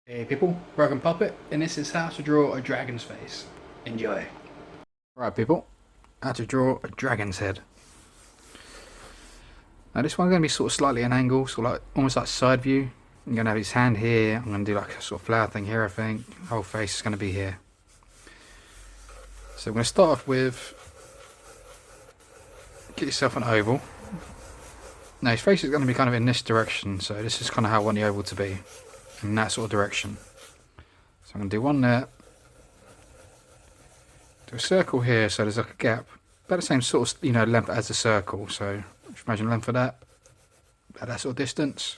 Hey people, Broken Puppet, and this is how to draw a dragon's face. Enjoy. Right people, how to draw a dragon's head. Now this one's going to be sort of slightly an angle, sort of like almost like side view. I'm going to have his hand here, I'm going to do like a sort of flower thing here I think. The whole face is going to be here. So we're going to start off with, get yourself an oval. Now his face is going to be kind of in this direction, so this is kind of how I want the oval to be. In that sort of direction. So I'm going to do one there. Do a circle here, so there's like a gap. About the same sort of, length as the circle. So just imagine the length of that. At that sort of distance.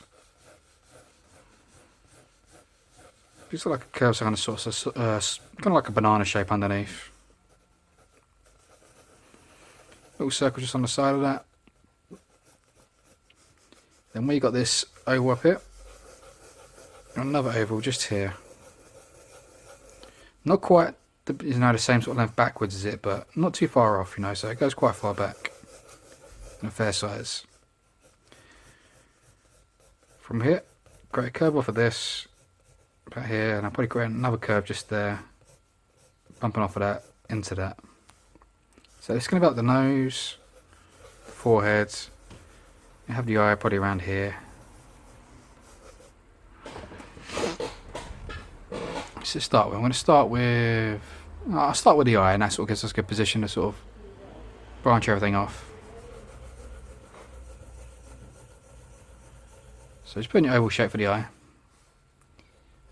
Just like a curve, so kind of like a banana shape underneath. Little circle just on the side of that. Then we got this oval up here. Another oval just here. Not quite the same sort of length backwards as it, but not too far off, so it goes quite far back. And a fair size. From here, create a curve off of this, about here, and I'll probably create another curve just there, bumping off of that into that. So it's going to be like the nose, the forehead, you have the eye probably around here. To start with, I'm going to start with, I'll start with the eye, and that sort of gives us a good position to sort of branch everything off. So just put in your oval shape for the eye,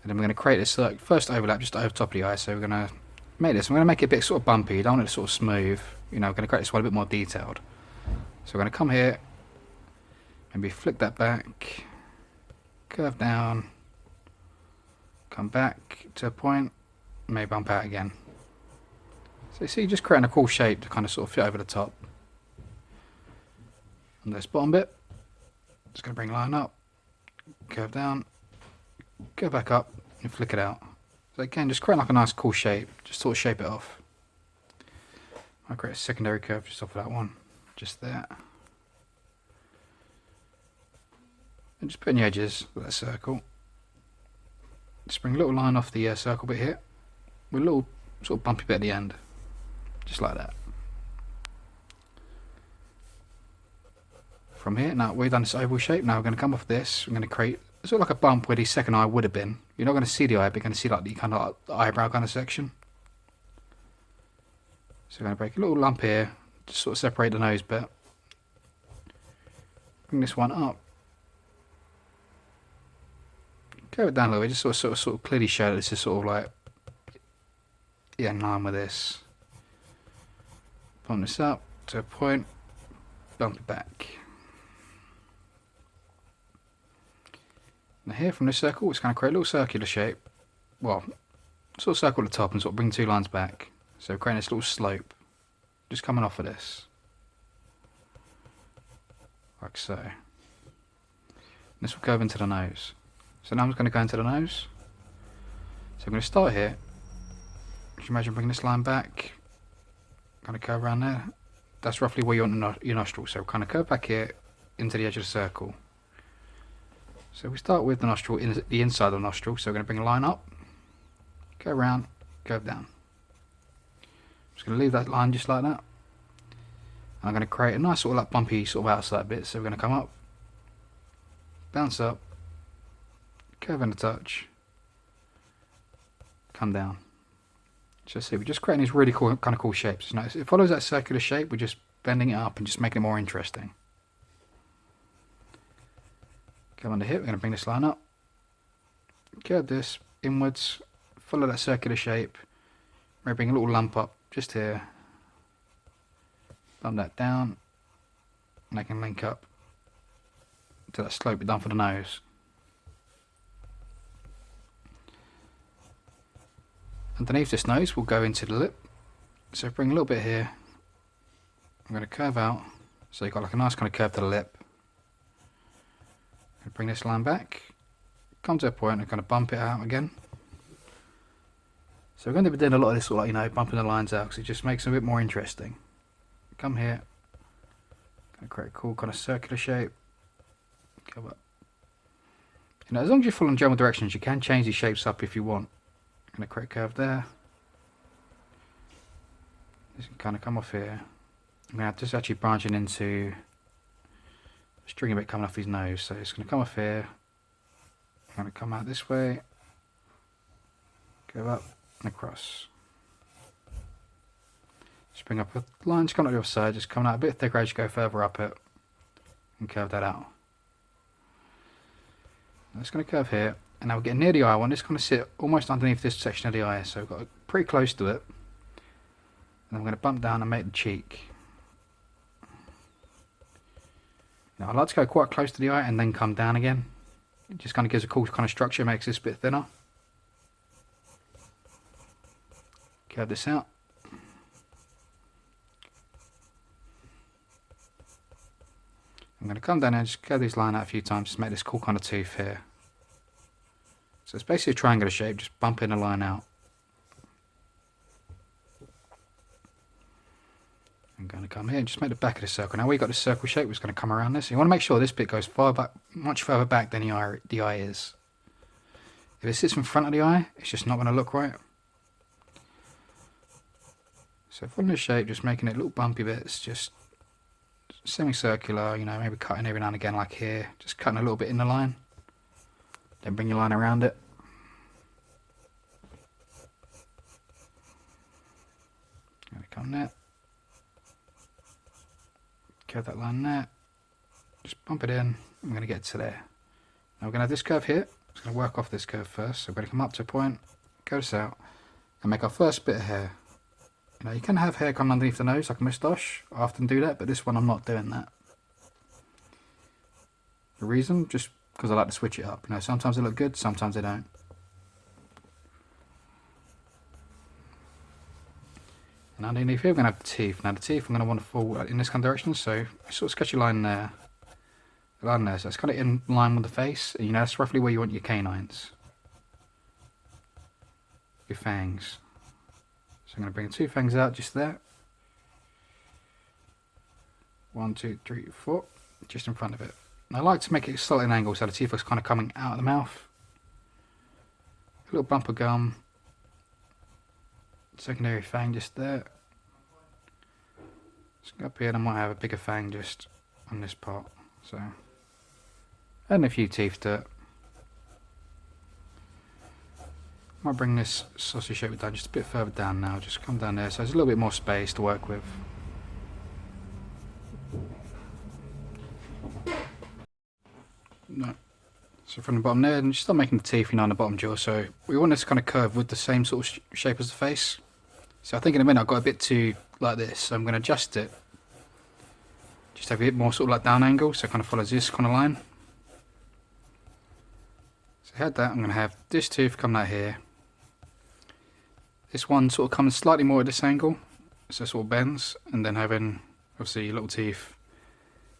and then we're going to create this first overlap just over top of the eye. So we're going to make this, I'm going to make it a bit sort of bumpy, don't want it sort of smooth, we're going to create this one a bit more detailed. So we're going to come here, maybe flick that back, curve down, come back to a point, maybe bump out again. So you see, just creating a cool shape to kind of sort of fit over the top. And this bottom bit, just going to bring line up, curve down, go back up, and flick it out. So again, just create like a nice cool shape, just sort of shape it off. I'll create a secondary curve just off of that one, just there. And just put in the edges with that circle. Just bring a little line off the circle bit here, with a little sort of bumpy bit at the end, just like that. From here, now we've done this oval shape, now we're going to come off this, we're going to create sort of like a bump where the second eye would have been. You're not going to see the eye, but you're going to see like the kind of like the eyebrow kind of section. So we're going to break a little lump here, just sort of separate the nose bit. Bring this one up. Go it down a little bit, just sort of clearly show that this is sort of like, yeah, in line with this. Bump this up to a point, bump it back. Now here from this circle, it's going to create a little circular shape. Well, sort of circle at the top and sort of bring two lines back. So creating this little slope, just coming off of this. Like so. And this will curve into the nose. So now I'm going to go into the nose. So I'm going to start here. Just imagine bringing this line back. Kind of curve around there. That's roughly where you want your nostril. So kind of curve back here into the edge of the circle. So we start with the nostril, the inside of the nostril. So we're going to bring a line up. Go around, curve down. Just going to leave that line just like that. And I'm going to create a nice sort of like bumpy sort of outside bit. So we're going to come up. Bounce up. Curve in a touch, come down. So see, we're just creating these really cool, kind of cool shapes. Notice it follows that circular shape. We're just bending it up and just making it more interesting. Come under here. We're going to bring this line up, curve this inwards, follow that circular shape. We're going to bring a little lump up just here. Bump that down, and I can link up to that slope we've done for the nose. Underneath this nose, we'll go into the lip. So bring a little bit here. I'm going to curve out. So you've got like a nice kind of curve to the lip. Bring this line back. Come to a point and kind of bump it out again. So we're going to be doing a lot of this sort of like, bumping the lines out because it just makes it a bit more interesting. Come here. Going to create a cool kind of circular shape. Curve up. You know, as long as you're following general directions, you can change these shapes up if you want. I'm going to create a curve there. This can kind of come off here. I'm going to have this actually branching into a string a bit coming off his nose. So it's going to come off here. I'm going to come out this way. Go up and across. Just bring up a line, just come up the other side, just coming out a bit thicker as you go further up it. And curve that out. It's going to curve here, and now we're getting near the eye. I want this kind of sit almost underneath this section of the eye, so we've got pretty close to it. And I'm going to bump down and make the cheek. Now I like to go quite close to the eye and then come down again. It just kind of gives a cool kind of structure, makes this a bit thinner. Curve this out. I'm going to come down and just curve these lines out a few times to make this cool kind of tooth here. So it's basically a triangular shape, just bumping a line out. I'm going to come here and just make the back of the circle. Now we've got this circle shape, we're just going to come around this. You want to make sure this bit goes far back, much further back than the eye is. If it sits in front of the eye, it's just not going to look right. So following this shape, just making it little bumpy bits, just semicircular, you know, maybe cutting every now and again like here, just cutting a little bit in the line, then bring your line around it. Gonna come there, curve that line there, just bump it in. I'm going to get to there. Now we're going to have this curve here. I'm just going to work off this curve first, so we're going to come up to a point, go this out, and make our first bit of hair. You know, you can have hair come underneath the nose like a moustache. I often do that, but this one I'm not doing that. The reason? Just because I like to switch it up. You know, sometimes they look good, sometimes they don't. And underneath here we're going to have the teeth. Now the teeth I'm going to want to fall in this kind of direction, so sort of sketch a line there. A line there, so it's kind of in line with the face. You know, that's roughly where you want your canines. Your fangs. So I'm going to bring 2 fangs out just there. 1, 2, 3, 4. Just in front of it. And I like to make it slightly an angle so the teeth are kind of coming out of the mouth. A little bump of gum. Secondary fang just there. Just go up here and I might have a bigger fang just on this part. So, adding a few teeth to it. Might bring this sausage shape down just a bit further down now, just come down there so there's a little bit more space to work with. No. So from the bottom there, and just start making the teeth, you know, on the bottom jaw. So we want this kind of curve with the same sort of shape as the face. So I think in a minute I've got a bit too like this, so I'm going to adjust it. Just have a bit more sort of like down angle, so it kind of follows this kind of line. So I had that, I'm going to have this tooth come out here. This one sort of comes slightly more at this angle, so it sort of bends, and then having obviously little teeth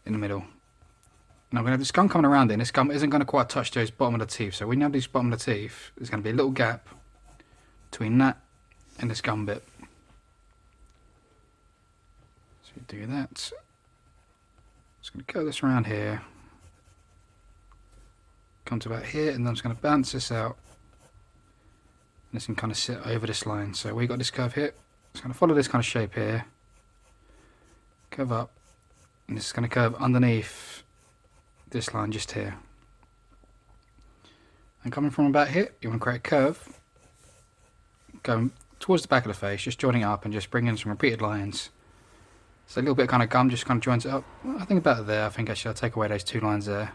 in the middle. Now I'm going to have this gum coming around it, and this gum isn't going to quite touch those bottom of the teeth. So when you have these bottom of the teeth, there's going to be a little gap between that and this gum bit. So you do that. Just going to curl this around here. Come to about here, and then I'm just going to bounce this out. And this can kind of sit over this line. So we got this curve here. It's going to follow this kind of shape here. Curve up. And this is going to curve underneath this line just here. And coming from about here, you want to create a curve. Going towards the back of the face, just joining it up and just bring in some repeated lines. So a little bit of kind of gum just kind of joins it up. I think about it there. I think actually I'll take away those 2 lines there.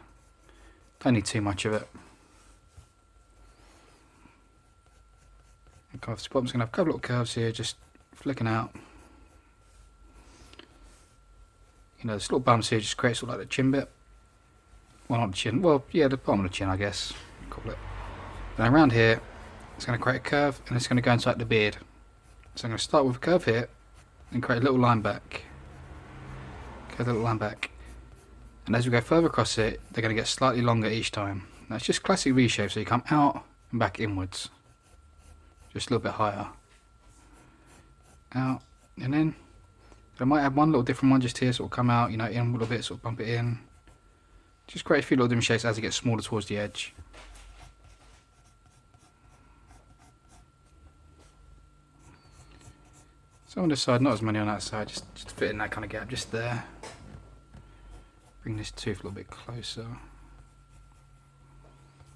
Don't need too much of it. And this bottom's going to have a couple little curves here, just flicking out. You know, this little bumps here just creates sort of like the chin bit. Well, not the chin. Well, yeah, the bottom of the chin, I guess. Call it. Then around here, it's going to create a curve, and it's going to go inside the beard. So I'm going to start with a curve here, and create a little line back. Curve a little line back. And as we go further across it, they're going to get slightly longer each time. Now it's just classic V shape, so you come out and back inwards. Just a little bit higher. Out and in. I might have one little different one just here, sort of come out, you know, in a little bit, sort of bump it in. Just create a few little dim shapes as it gets smaller towards the edge. So on this side, not as many on that side, just fit in that kind of gap just there. Bring this tooth a little bit closer.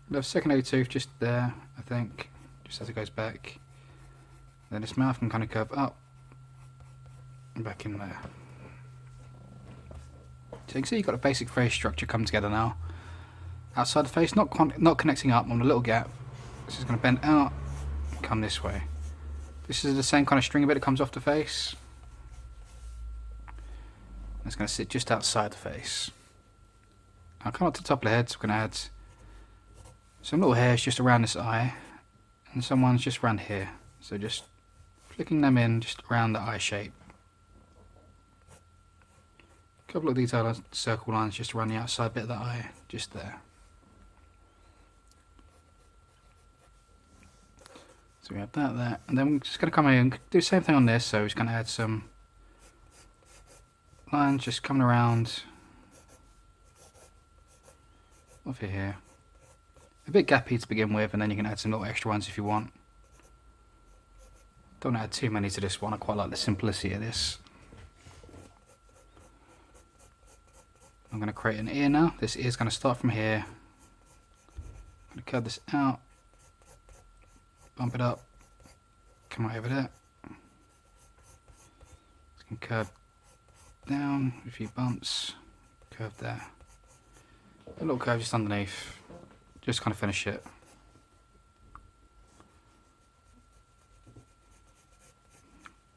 We'll have secondary tooth just there, I think, just as it goes back. Then this mouth can kind of curve up and back in there. So you can see you've got a basic face structure come together now. Outside the face, not connecting up on the little gap. This is going to bend out and come this way. This is the same kind of stringy bit that comes off the face. It's going to sit just outside the face. I'll come up to the top of the head, so we're going to add some little hairs just around this eye, and some ones just around here. So just flicking them in just around the eye shape. A couple of detailed circle lines just around the outside bit of the eye, just there. So we have that there, and then we're just going to come in and do the same thing on this. So we're just going to add some lines just coming around over here. A bit gappy to begin with, and then you can add some little extra ones if you want. Don't add too many to this one, I quite like the simplicity of this. I'm going to create an ear now. This ear is going to start from here. I'm going to curve this out, bump it up, come right over there. It's going to curve down, a few bumps, curve there. A little curve just underneath, just kind of finish it.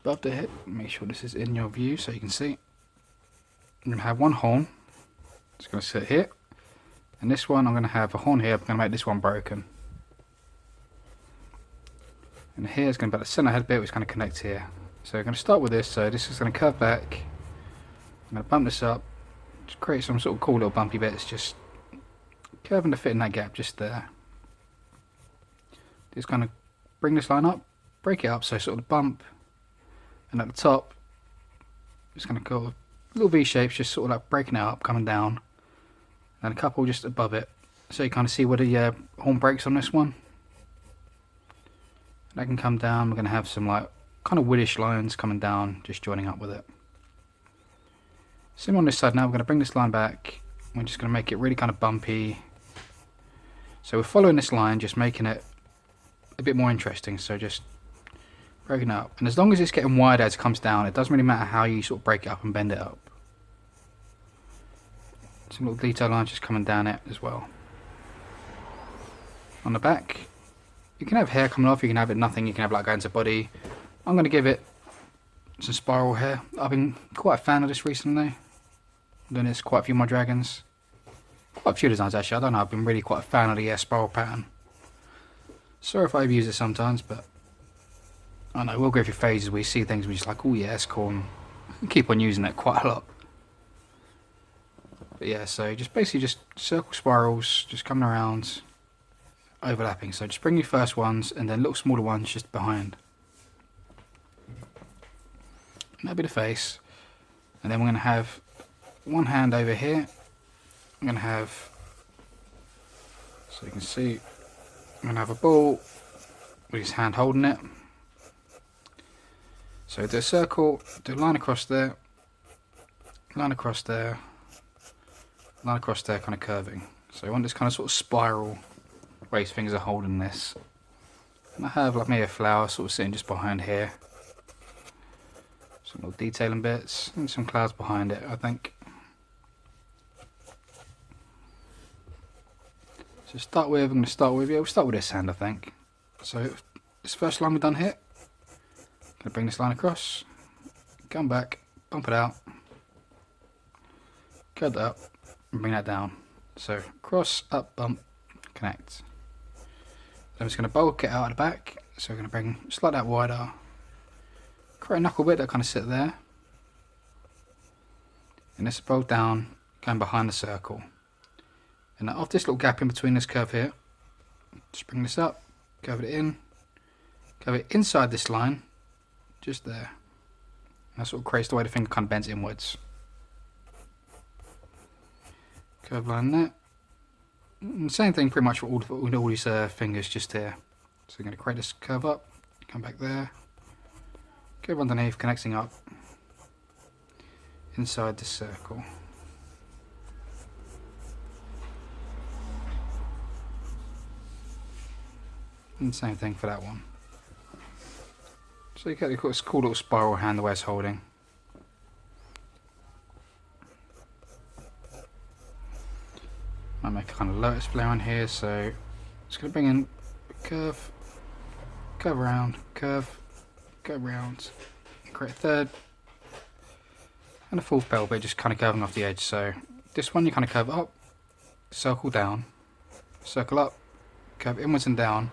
Above the hip, make sure this is in your view so you can see. I'm going to have one horn, it's going to sit here. And this one, I'm going to have a horn here, I'm going to make this one broken. And here is going to be the centre head bit, which is going to connect here. So we're going to start with this, so this is going to curve back. I'm going to bump this up, just create some sort of cool little bumpy bits, just curving to fit in that gap just there. Just kind of bring this line up, break it up, so sort of the bump, and at the top, just going to go little V shapes, just sort of like breaking it up, coming down, and a couple just above it, so you kind of see where the horn breaks on this one. And that can come down. We're going to have some like kind of woodish lines coming down, just joining up with it. Same on this side now. We're going to bring this line back. We're just going to make it really kind of bumpy. So we're following this line, just making it a bit more interesting. So just breaking it up. And as long as it's getting wider as it comes down, it doesn't really matter how you sort of break it up and bend it up. Some little detail lines just coming down it as well. On the back, you can have hair coming off, you can have it nothing, you can have like going to body. I'm going to give it some spiral hair. I've been quite a fan of this recently. I've done this quite a few of my dragons. Quite a few designs actually, I don't know, I've been really quite a fan of the spiral pattern. Sorry if I abuse it sometimes, but I don't know, we'll go through phases where you see things and we're just like, oh yeah, it's cool, and keep on using it quite a lot. But yeah, so just basically just circle spirals, just coming around, overlapping. So just bring your first ones and then little smaller ones just behind. And that'll be the face. And then we're going to have one hand over here. I'm going to have, so you can see, I'm going to have a ball with his hand holding it. So do a circle, do a line across there, line across there, line across there, kind of curving. So I want this kind of sort of spiral where his fingers are holding this. And I have like maybe a flower sort of sitting just behind here. Some little detailing bits and some clouds behind it, I think. So start with, I'm going to start with, yeah, we'll start with this hand, I think. So this first line we've done here. Going to bring this line across, come back, bump it out, cut that up, and bring that down. So cross, up, bump, connect. Then I'm just going to bulk it out at the back. So we're going to bring just like that wider, create a knuckle bit that kind of sit there, and this bolt down, going behind the circle. And off this little gap in between this curve here, just bring this up, curve it in, curve it inside this line, just there. And that sort of creates the way the finger kind of bends inwards. Curve line there. And same thing pretty much for all these fingers just here. So we're going to create this curve up, come back there, curve underneath, connecting up inside the circle. And same thing for that one. So you get this cool little spiral hand the way it's holding. Might make a kind of lotus flare on here, so just going to bring in curve, curve around, curve, go round, create a third, and a fourth petal bit just kind of curving off the edge. So this one you kind of curve up, circle down, circle up, curve inwards and down,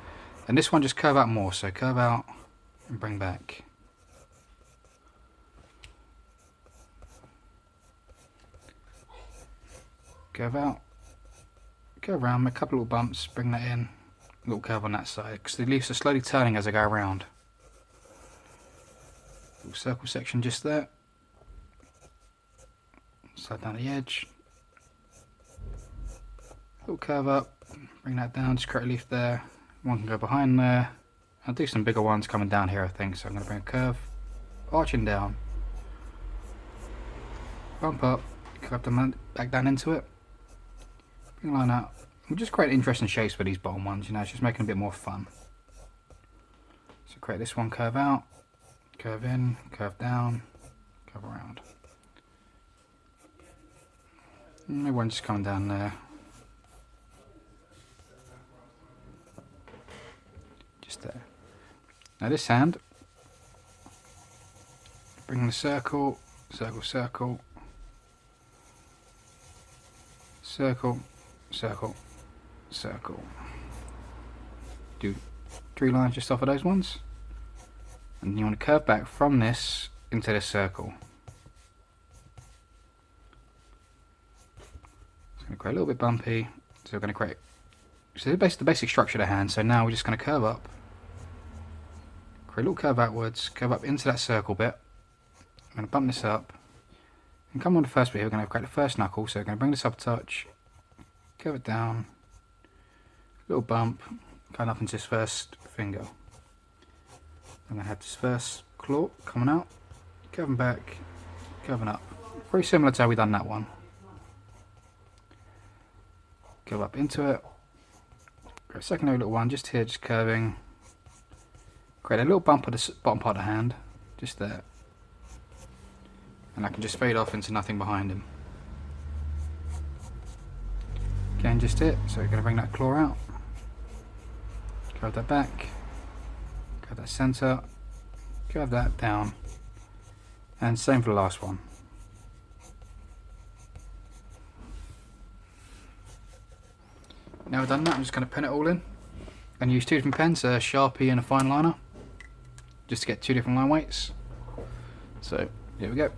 and this one just curve out more, so curve out and bring back. Curve out, curve around, make a couple little bumps, bring that in, little curve on that side, because the leaves are slowly turning as I go around. Little circle section just there. Slide down the edge. Little curve up, bring that down, just create a leaf there. One can go behind there. I'll do some bigger ones coming down here, I think, so I'm going to bring a curve, arching down, bump up, curve them back down into it, bring a line out. We'll just create interesting shapes for these bottom ones, you know, it's just making it a bit more fun. So create this one, curve out, curve in, curve down, curve around. And maybe one just coming down there. Just there. Now this hand, bring the circle, circle, circle, circle, circle, circle. Do 3 lines just off of those ones. And you want to curve back from this into this circle. It's going to create a little bit bumpy. So we're going to create, so the basic structure of the hand. So now we're just going to curve up. Create a little curve outwards, curve up into that circle bit. I'm going to bump this up. And come on the first bit here, we're going to create the first knuckle. So we're going to bring this up a touch, curve it down, little bump, going up into this first finger. I'm going to have this first claw coming out, curving back, curving up. Very similar to how we done that one. Curve up into it. Go second little one, just here, just curving. Create a little bump at the bottom part of the hand, just there. And I can just fade off into nothing behind him. Again, just it, so we're going to bring that claw out. Curve that back. Curve that centre. Curve that down. And same for the last one. Now we've done that, I'm just going to pen it all in. And use 2 different pens, a Sharpie and a fine liner, just to get 2 different line weights. So here we go.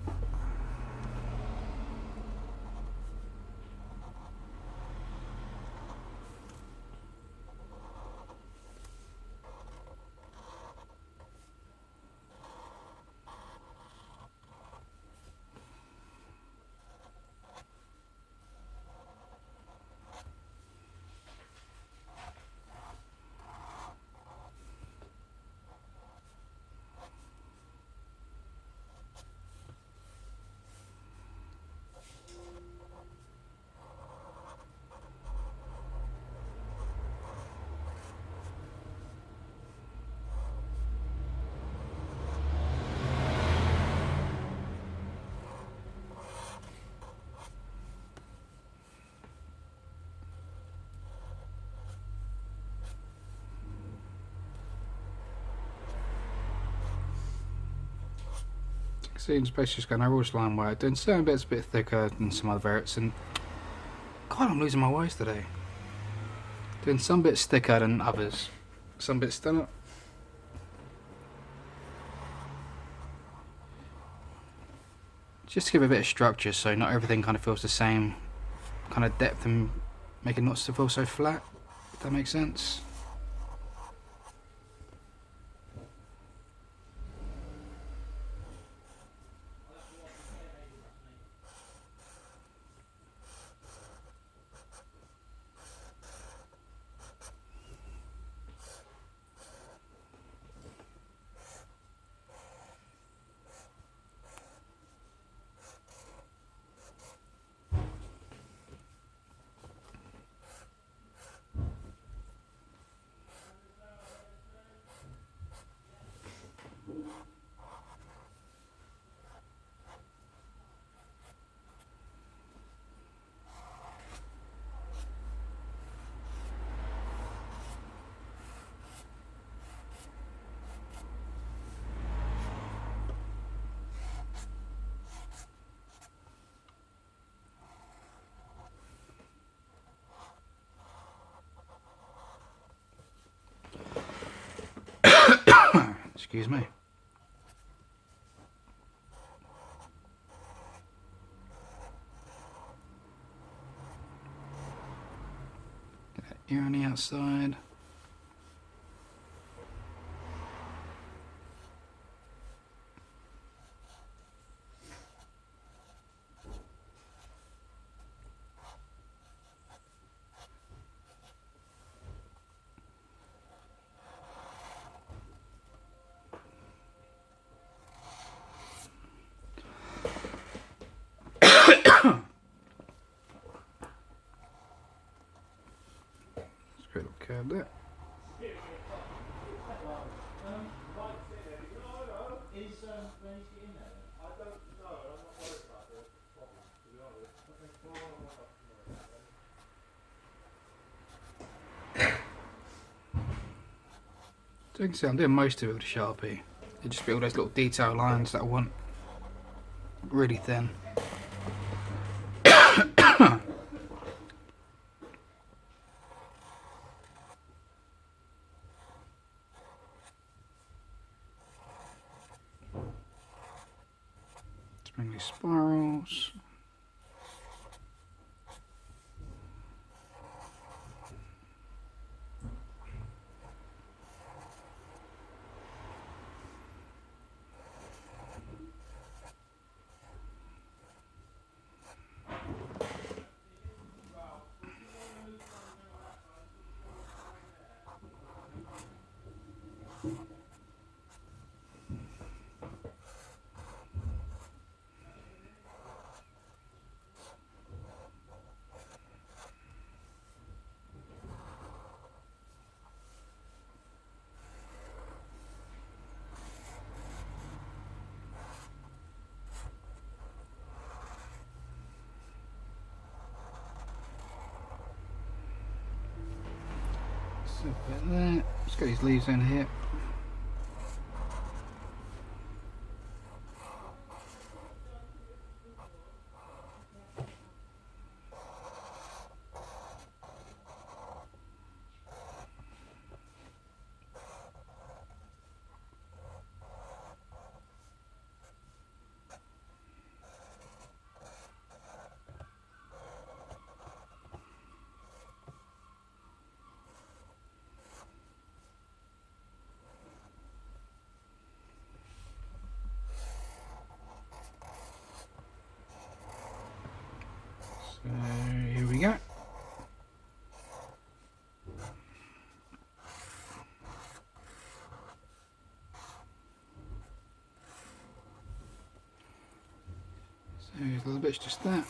See, it's basically just going over this line where doing certain bits a bit thicker than some other variants, and God, I'm losing my voice today. Doing some bits thicker than others, some bits thinner. Just to give a bit of structure, so not everything kind of feels the same kind of depth, and make it not to feel so flat. If that makes sense. Excuse me. Get that ear on the outside. Straight up curve there. So you can see I'm doing most of it with a Sharpie. It just be all those little detail lines that I want really thin. Let's bring these spirals. So put that. Let's get these leaves in here. So here we go. So here's a little bit, just that.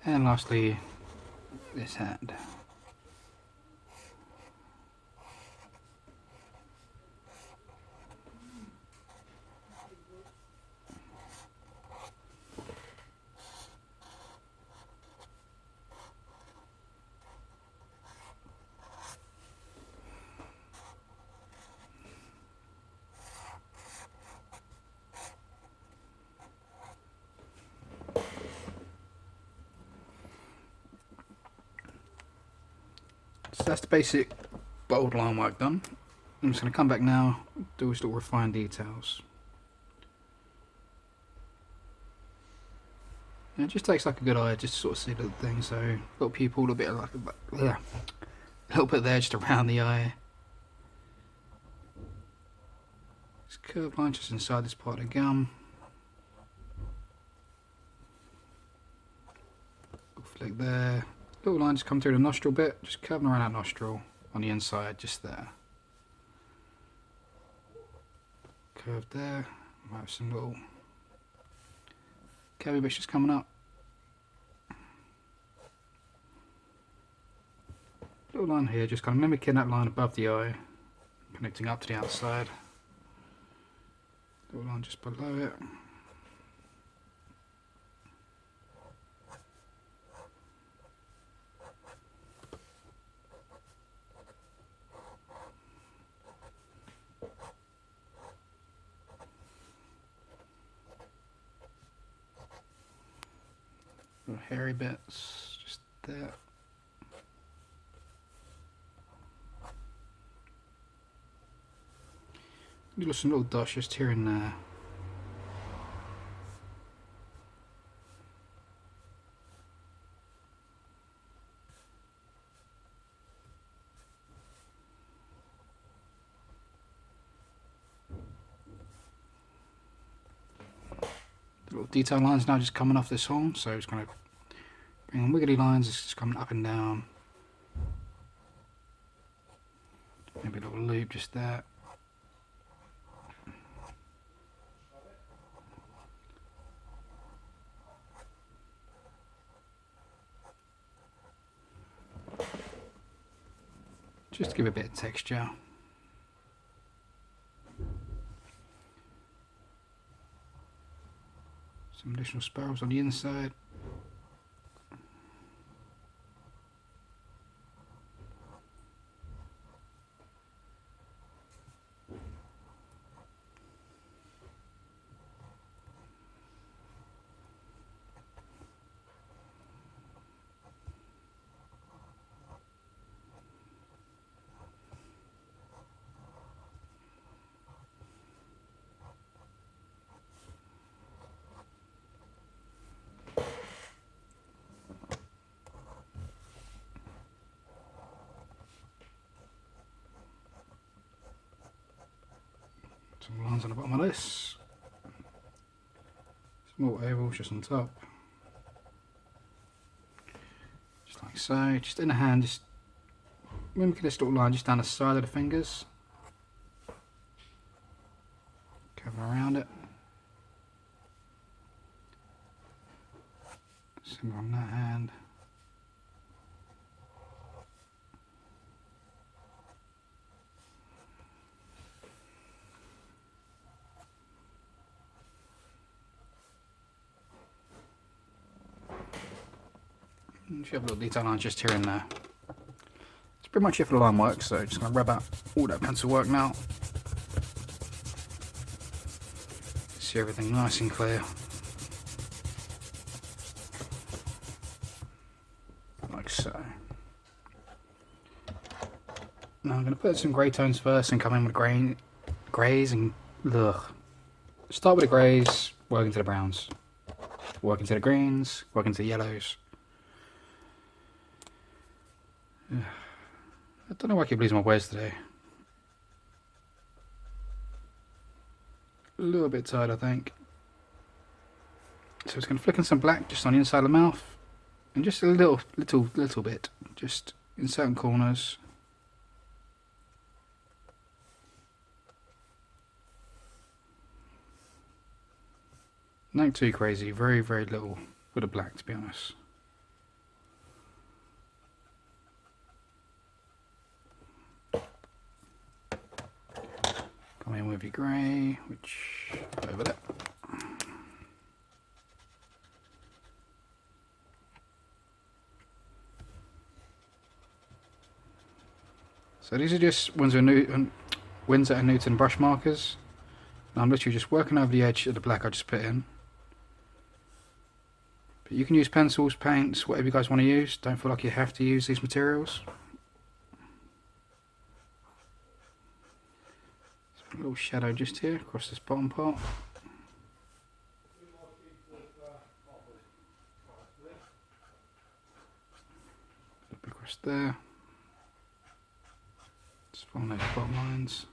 And lastly, this hand. So that's the basic bold line work done. I'm just going to come back now, do these little refined details. And it just takes like a good eye just to sort of see little things. So little pupil, a little bit of like a little bit there just around the eye. This curved line just inside this part of the gum. Flick there. Little line just come through the nostril bit, just curving around that nostril on the inside, just there. Curve there. Might have some little curvy bits just coming up. Little line here, just kind of mimicking that line above the eye. Kind connecting up to the outside. Little line just below it. Little hairy bits, just there. Some little dots just here and there. The little detail lines now just coming off this horn, so it's going to bring on wiggly lines, it's just coming up and down. Maybe a little loop just there. Just to give it a bit of texture. Some additional spirals on the inside. Some lines on the bottom of this. Some more ovals just on top. Just like so. Just in the hand, just mimicking this little line just down the side of the fingers. Cover around it. Similar on that hand. You have a little detail line just here and there. It's pretty much it for the line work, so just going to rub out all that pencil work now. See everything nice and clear. Like so. Now I'm going to put some grey tones first and come in with greys and start with the greys, work into the browns, work into the greens, work into the yellows. I don't know why I keep losing my words today. A little bit tired, I think. So it's going to flick in some black just on the inside of the mouth, and just a little bit, just in certain corners. Nothing too crazy. Very, very little with the black, to be honest. Come in with your grey, which over there. So these are just Winsor and Newton brush markers. Now I'm literally just working over the edge of the black I just put in. But you can use pencils, paints, whatever you guys want to use. Don't feel like you have to use these materials. A little shadow just here across this bottom part. Up across there. Just follow those bottom lines.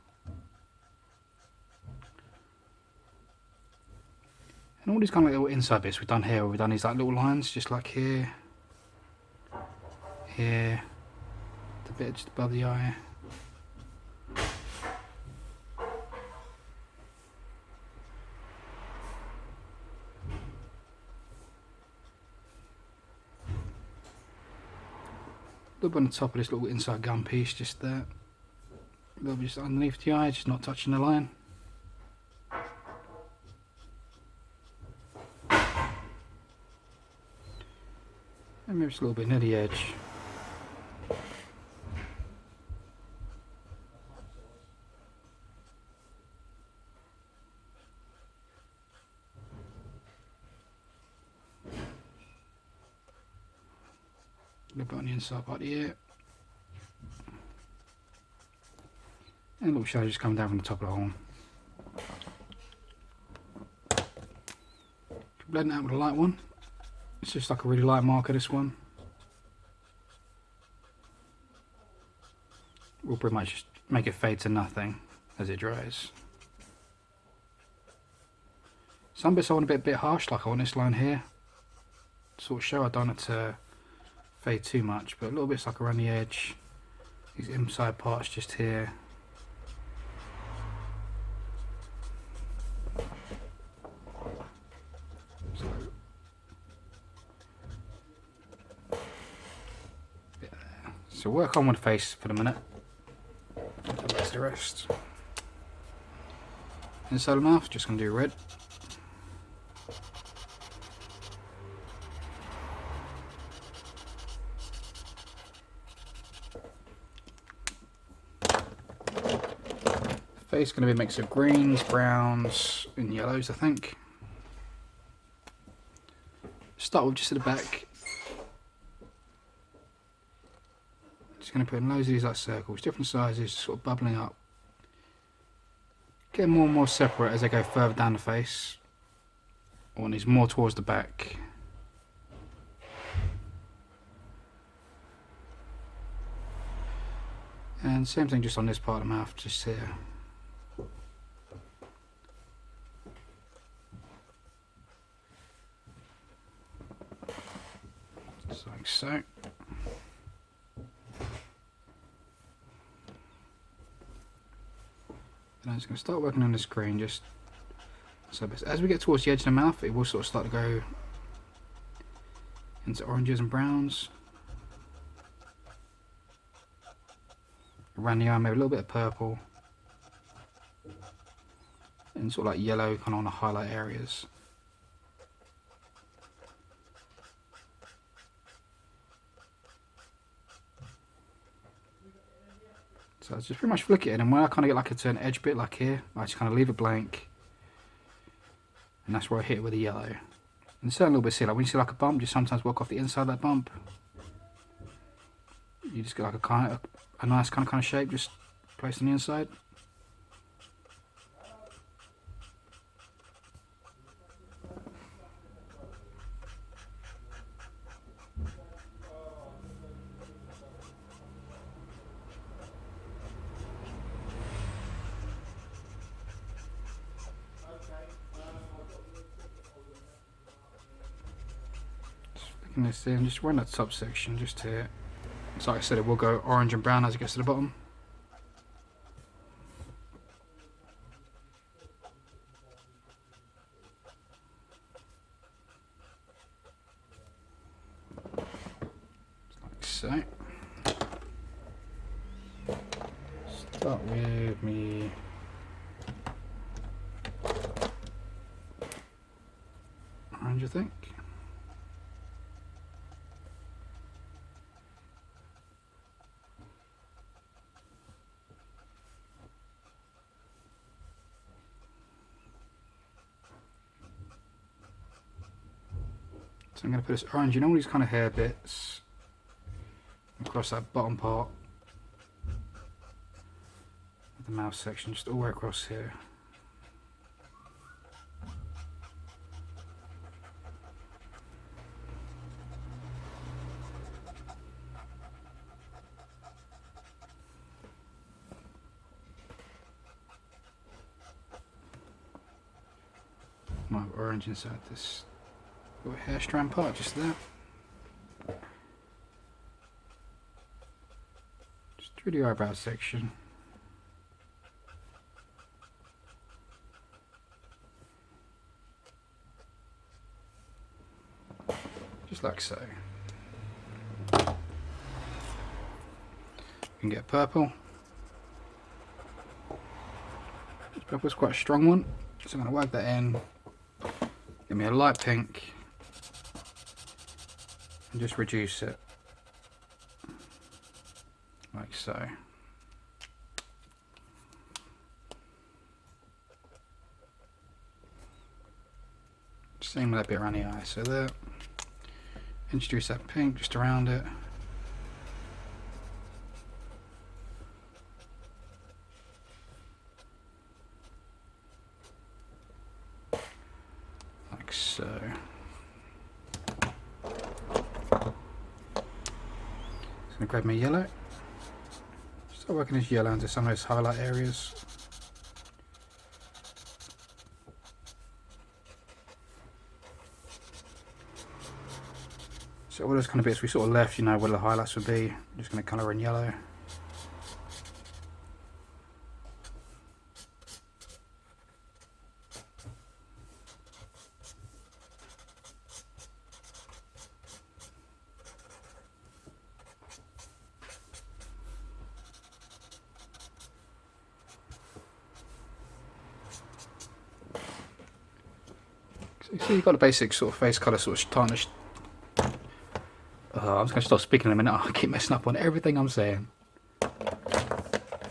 And all these kind of little inside bits we've done here, we've done these like little lines, just like here, here, the bit just above the eye. A little bit on the top of this little inside gun piece, just there. A little bit just underneath the eye, just not touching the line. And maybe just a little bit near the edge. A little bit on the inside part of the ear. And a little shadow just coming down from the top of the horn. Blend it out with a light one. It's just like a really light marker, this one. We'll pretty much just make it fade to nothing as it dries. Some bits I want a bit harsh, like I want this line here. Sort of show I don't want it to fade too much, but a little bits like around the edge. These inside parts just here. So work on one face for the minute. That's the rest. Inside the mouth, just going to do red. Face going to be a mix of greens, browns, and yellows, I think. Start with just at the back. Just going to put in loads of these like circles, different sizes, sort of bubbling up. Getting more and more separate as they go further down the face. I want these more towards the back. And same thing just on this part of the mouth, just here. Just like so. And I'm just going to start working on this green, just so as we get towards the edge of the mouth, it will sort of start to go into oranges and browns. Around the eye, maybe a little bit of purple, and sort of like yellow, kind of on the highlight areas. So I just pretty much flick it in, and when I kind of get like a turn edge bit like here, I just kind of leave it blank, and that's where I hit it with the yellow. And certain little bits here, like when you see like a bump, just sometimes work off the inside of that bump. You just get like a nice kind of shape just placed on the inside. This in, just run that top section just here. So like I said, it will go orange and brown as it gets to the bottom. Just like so. Start with me orange, I think. So I'm going to put this orange in all these kind of hair bits across that bottom part of the mouth section, just all the way across here. Might have orange inside this little hair strand part just there. Just through the eyebrow section. Just like so. You can get purple. Purple's quite a strong one, so I'm going to wag that in, give me a light pink, and just reduce it, like so. Same with that bit around the eye, so there. Introduce that pink just around it. Like so. Just gonna grab my yellow. Start working this yellow into some of those highlight areas. So all those kind of bits we sort of left, you know, where the highlights would be. I'm just going to colour in yellow. So you've got the basic sort of face colour sort of tarnished. I'm just going to stop speaking in a minute. I keep messing up on everything I'm saying.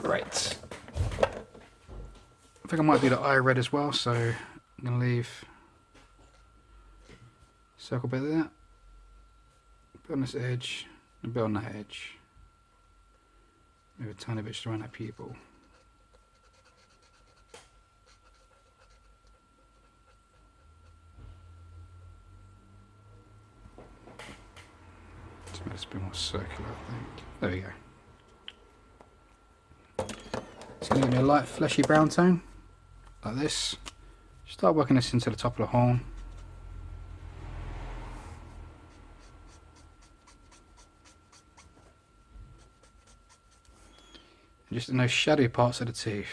Right. I think I might do the eye red as well, so I'm going to leave a circle bit of that. Bit on this edge, and a bit on that edge. Maybe a tiny bit just around that pupil. Make this a bit more circular, I think. There we go. It's going to give me a light fleshy brown tone, like this. Start working this into the top of the hole. And just in those shadowy parts of the teeth.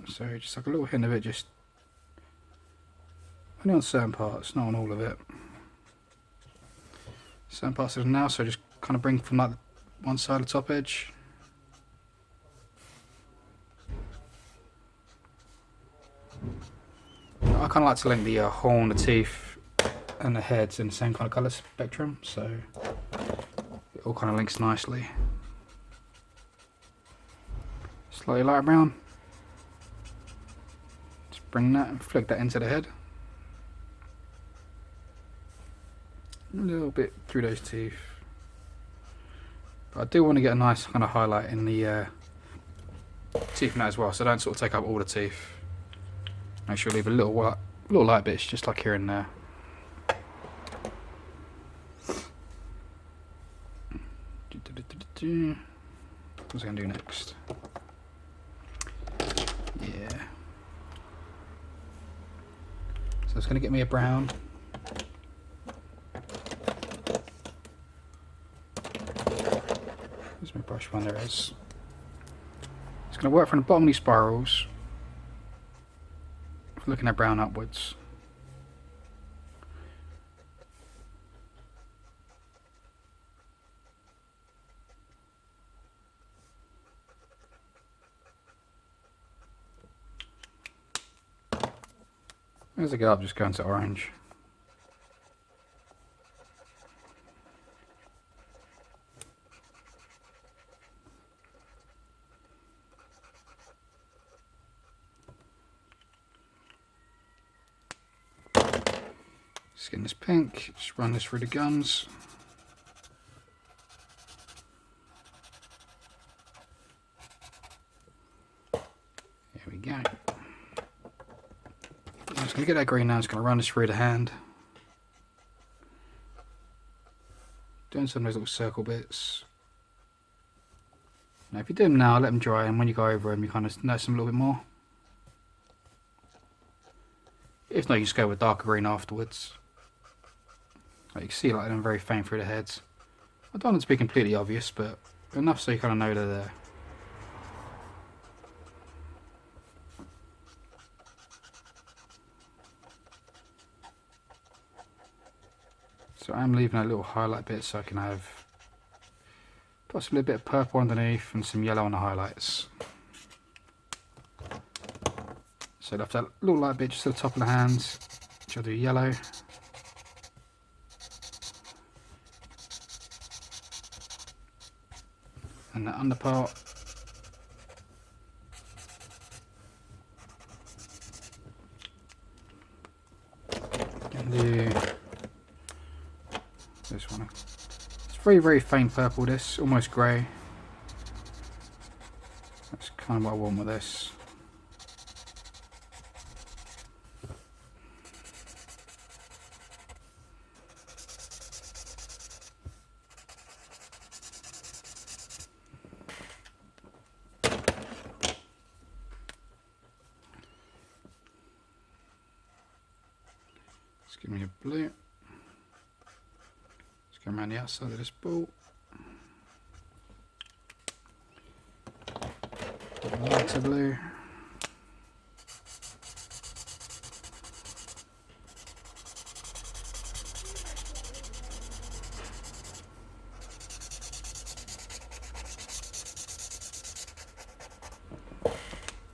So just like a little hint of it, just only on certain parts, not on all of it. Certain parts of it now, so just kind of bring from like one side of the top edge. I kind of like to link the horn, the teeth, and the heads in the same kind of colour spectrum, so it all kind of links nicely. Slightly lighter brown. Just bring that and flick that into the head. A little bit through those teeth. But I do want to get a nice kind of highlight in the teeth now as well, so don't sort of take up all the teeth. Make sure you leave a little light bits just like here and there. What was I going to do next? Yeah. So it's going to get me a brown. Where's my brush one? There it is. It's going to work from the bottom of these spirals. Looking at brown upwards. As I go up, just go into orange. Just getting this pink, just run this through the gums. There we go. I'm just going to get that green now, I'm just going to run this through the hand. Doing some of those little circle bits. Now if you do them now, let them dry, and when you go over them you kind of notice them a little bit more. If not, you just go with darker green afterwards. Like you can see like them very faint through the heads. I don't want it to be completely obvious, but enough so you kind of know they're there. So I'm leaving a little highlight bit so I can have possibly a bit of purple underneath and some yellow on the highlights. So left that little light bit just to the top of the hands, which I'll do yellow. And the under part. And do this one. It's very, very faint purple, this, almost grey. That's kind of what I want with this. Let's give me a blue. Let's go around the outside of this ball. Lighter blue.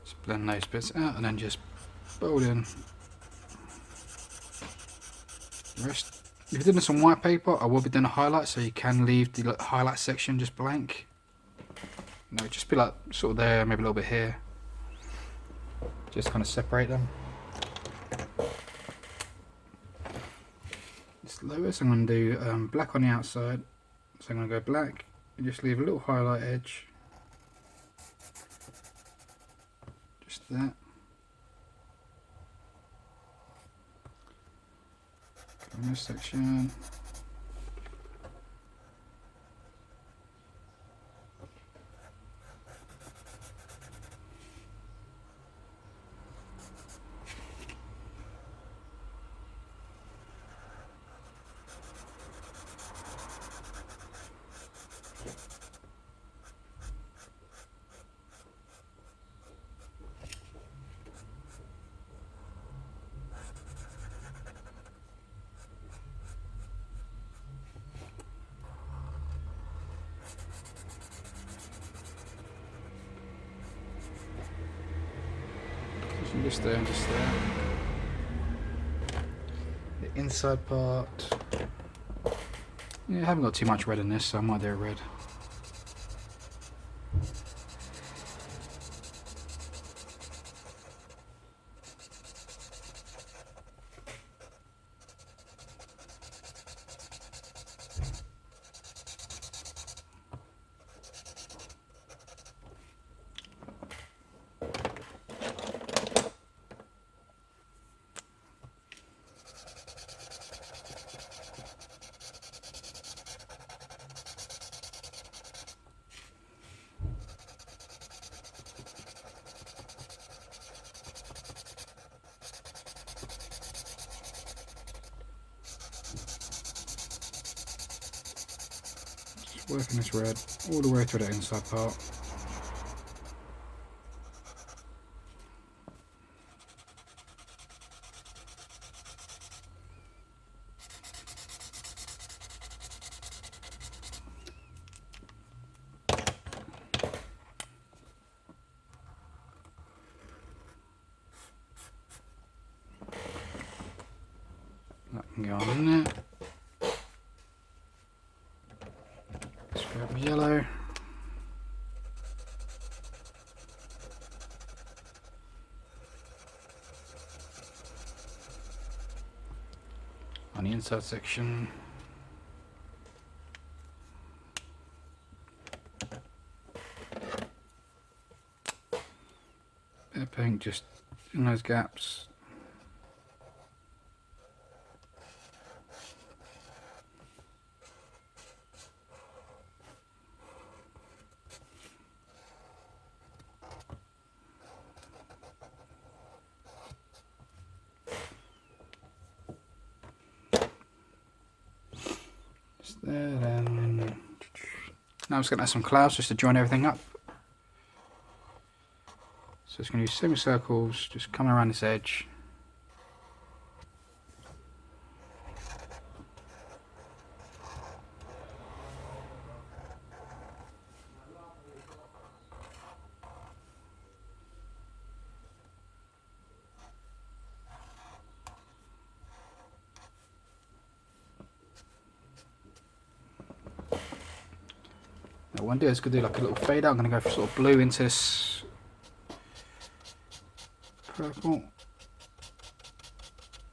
Just blend those bits out and then just fold in the rest. If you're doing this on white paper, I will be doing a highlight, so you can leave the highlight section just blank. No, just be like sort of there, maybe a little bit here. Just kind of separate them. It's lowest. I'm going to do black on the outside, so I'm going to go black and just leave a little highlight edge. Just that. Go in this section. Just there and just there. The inside part. Yeah, I haven't got too much red in this, so I might do a red. Working this red all the way to the inside part. That can go on in there. Let's grab yellow. On the inside section. Bit of pink just in those gaps. There, then. Now I'm just going to add some clouds just to join everything up. So it's going to use semicircles, just coming around this edge. what I want to do is do like a little fade out. I'm going to go for sort of blue into this purple.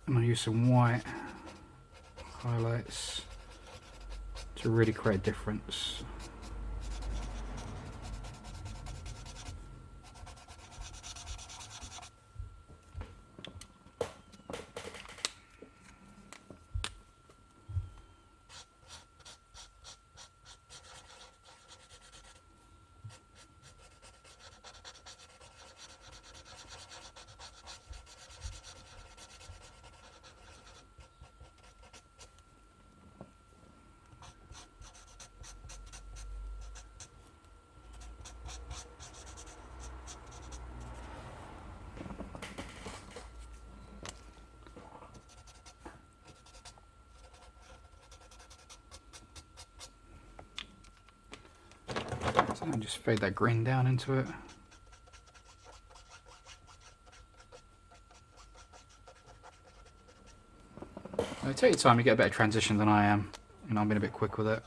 I'm going to use some white highlights to really create a difference. And just fade that green down into it. Now, take your time, you get a better transition than I am. You know, I'm being a bit quick with it.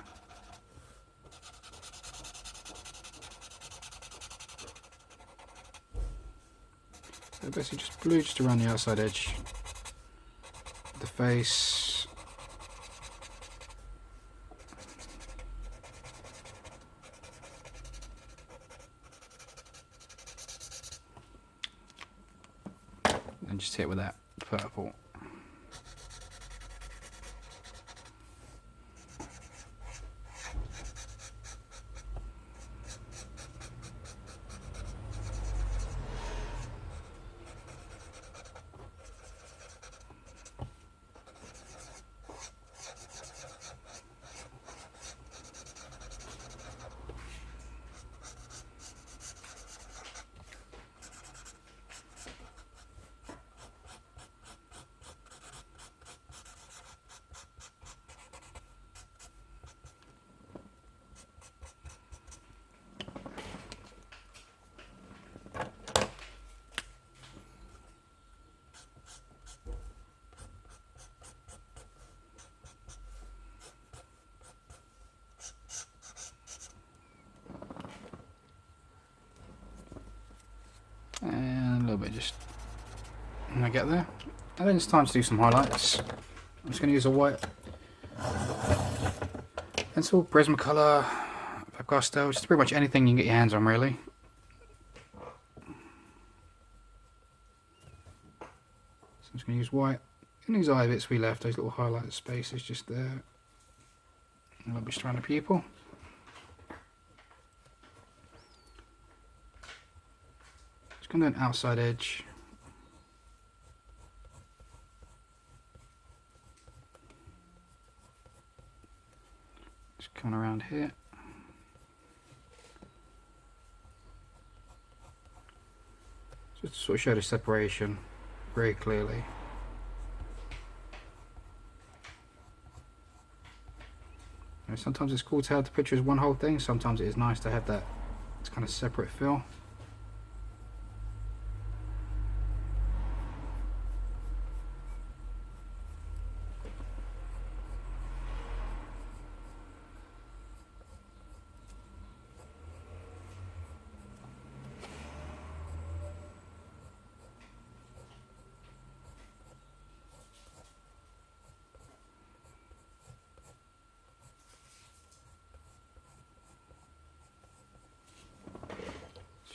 So basically just blue just around the outside edge of the face. And just hit with that purple. And a little bit just when I get there. And then it's time to do some highlights. I'm just going to use a white pencil, Prismacolor, pastel, just pretty much anything you can get your hands on really. So I'm just going to use white. And these eye bits we left, those little highlight spaces just there. A little bit around the pupil. Just going to do an outside edge. Just coming around here. Just to sort of show the separation very clearly. You know, sometimes it's cool to have the picture as one whole thing, sometimes it is nice to have that kind of separate feel.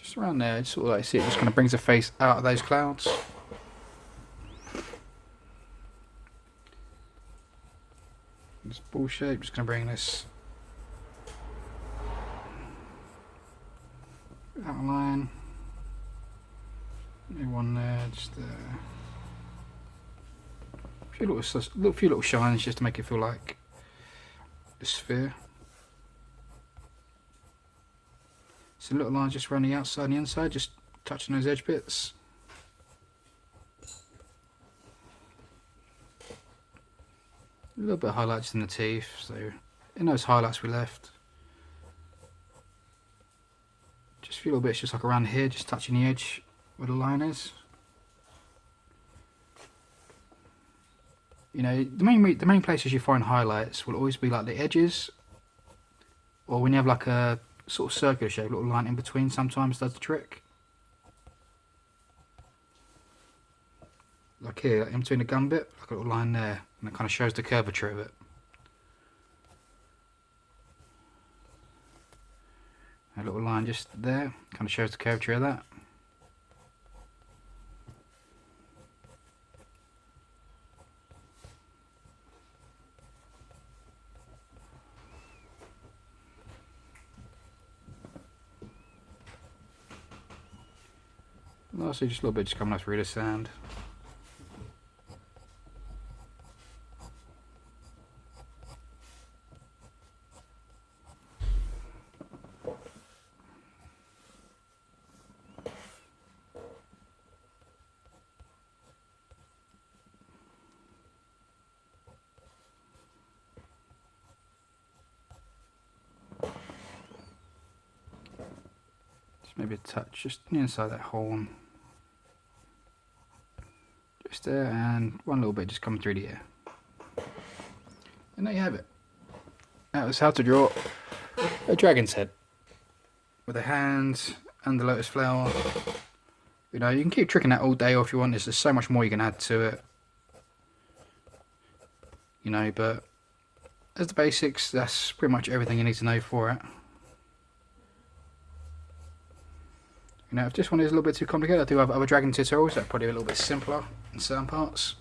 Just around there, just sort of like see it just kind of brings the face out of those clouds. This ball shape, just going to bring this outline. Maybe one there, just there. A few little shines just to make it feel like the sphere. So little lines just around the outside and the inside, just touching those edge bits. A little bit of highlights in the teeth, so in those highlights we left, just a few little bits just like around here, just touching the edge where the line is. You know, the main places you find highlights will always be like the edges, or when you have like a sort of circular shape, little line in between sometimes does the trick. Like here, in between the gun bit, like a little line there, and it kind of shows the curvature of it. A little line just there, kind of shows the curvature of that. Lastly, just a little bit just coming up through the sand. Just maybe a touch just inside that hole. Just there, and one little bit just coming through the air. And there you have it. That was how to draw a dragon's head with the hands and the lotus flower. You know, you can keep tricking that all day, or if you want, there's just so much more you can add to it. You know, but as the basics, that's pretty much everything you need to know for it. You know, if this one is a little bit too complicated, I do have other dragon tutorials that are probably a little bit simpler in certain parts.